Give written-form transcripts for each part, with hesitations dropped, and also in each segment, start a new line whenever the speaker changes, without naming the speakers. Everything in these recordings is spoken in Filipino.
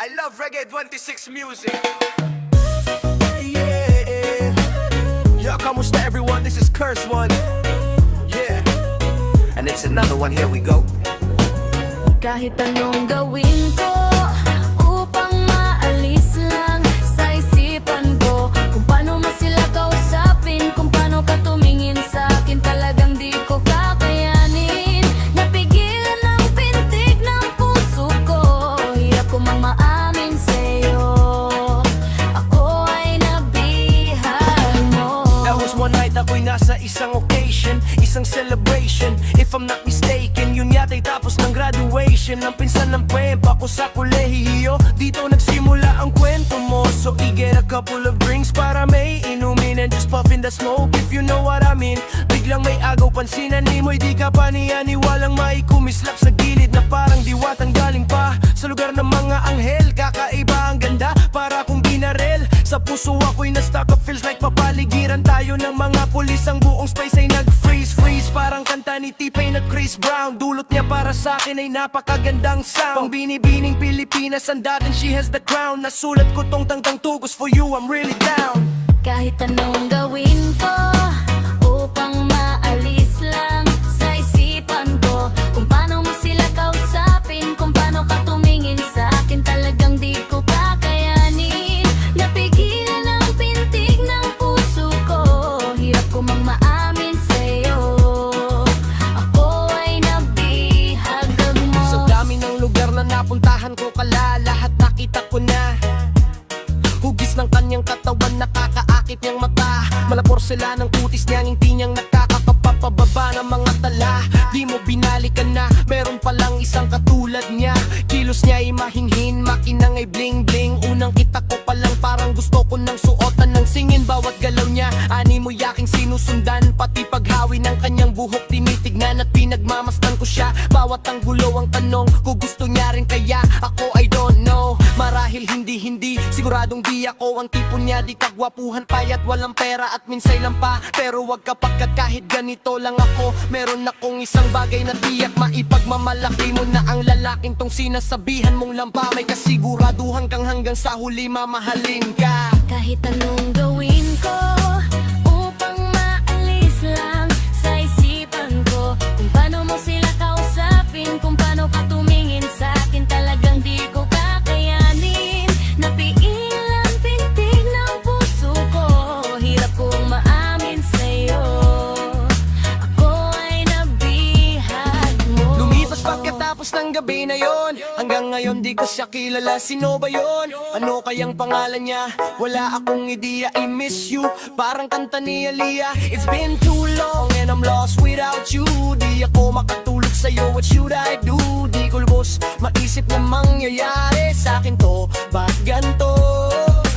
I love Reggae 26 music.
Yeah. Yo, kamusta everyone? This is Curse One. Yeah. And it's another one, here we go.
Kahit anong gawin ko upang maalis lang sa isipan ko kung paano mo sila kausapin, kung paano ka tumingin sa akin, talagang di ko kakayanin. Napigilan ang pintig ng puso ko, hirap ko mang maamin sa'yo, ako ay nabihag mo.
That was one night ako'y nasa isang occasion, isang celebration. If I'm not mistaken, yun yata'y tapos ng graduation. Ang pinsan ng prempa ko sa kolehiyo, dito nagsimula ang kwento mo. So I get a couple of drinks para may inumin and just puffin the smoke, if you know what I mean. Biglang may agaw, pansinan ni mo'y di ka paniyaniwalang maikumislap sa gilid na parang diwatang galing pa sa lugar ng mga anghel. Kakaiba ang ganda, para kong binarel. Sa puso ako'y na-stuck up, feels like papaligiran tayo ng mga pulis. Ang buong space ay nag-freeze, parang kanta ni T-Pain at Chris Brown. Dulot niya para sa akin ay napakagandang sound. Pang binibining Pilipinas, ang dating she has the crown. Nasulat ko tong tangtang tugos, for you I'm really down.
Kahit anong gawin ko upang maalis lang sa isipan ko, kung paano mo sila kausapin, kung paano ka tumingin sa akin, talagang di ko kakayanin. Napigilan ang pintig ng puso ko, hirap ko mang maamin sa'yo, ako ay nabihag mo.
Sa dami ng lugar na napuntahan ko lahat nakita ko na. Hugis ng kanyang katawan, nakakaakit niyang mata. Malapor sila ng kutis niya, ngiti niyang nakakapapababa ng mga tala. Di mo binalikan na, meron palang isang katulad niya. Kilos niya ay mahinhin, makinang ay bling bling. Unang kita ko palang parang gusto ko nang suotan ng singin. Bawat galaw niya, ani mo yaking sinusundan. Pati paghawi ng kanyang buhok, tinitignan at pinagmamastan ko siya. Bawat ang gulo ang tanong, kung gusto niya rin kaya ako, I don't know. Marahil hindi, siguradong di ako ang tipo niya. Di kagwapuhan, payat, walang pera at minsay lang pa. Pero wag kapag kahit ganito lang ako, meron akong isang bagay na tiyak maipagmamalaki mo na ang lalaking tong sinasabihan mong lampa. May kasiguraduhan kang hanggang sa huli mamahalin ka.
Kahit anong gawin ko upang maalis lang sa isipan ko, kung paano mo sila kausapin, kung paano ka tumingin sa akin, talagang di ko kakayanin. Napigilan ang pintig ng puso ko, hirap kong maamin sa'yo, ako ay nabihag mo.
Lumipas pagkatapos ng gabi na yon, hanggang ngayon di ko siya kilala. Sino ba yon? Ano kayang pangalan niya? Wala akong ideya, I miss you, parang kanta ni Aaliyah. It's been too long and I'm lost without you. Di ako makatulog sa'yo, what should I do? Di ko lubos maisip na mangyayari sa'kin to, ba't ganto?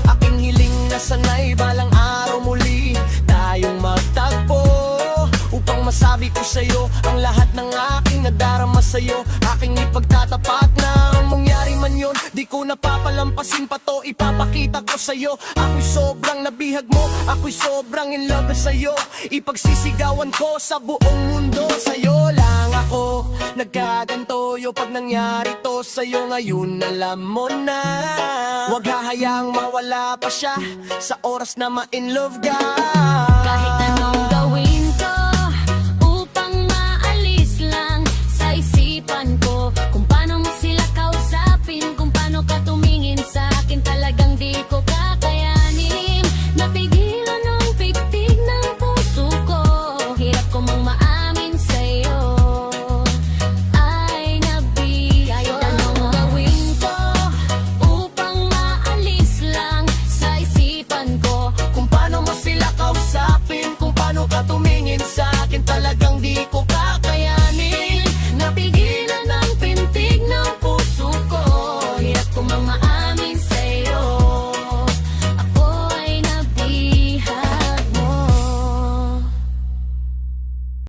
Aking hiling na sana'y balang araw muli tayong magtagpo, upang masabi ko sa'yo ang lahat ng aking nadarama sa'yo. Aking ipagtatapat na ang mangyari man yun, di ko napapalampasin pa to, ipapakita ko sa'yo. Ako'y sobrang nabihag mo, ako'y sobrang in love na sa'yo. Ipagsisigawan ko sa buong mundo, sa'yo lang ako nagkaganto. Yo, pag nangyari to sa'yo ngayon, alam mo na. Huwag hahayaang mawala pa siya sa oras na ma-in love ka.
Kahit anong gawin ko upang maalis lang sa isipan ko, kung paano mo sila kausapin, kung paano ka tumingin sa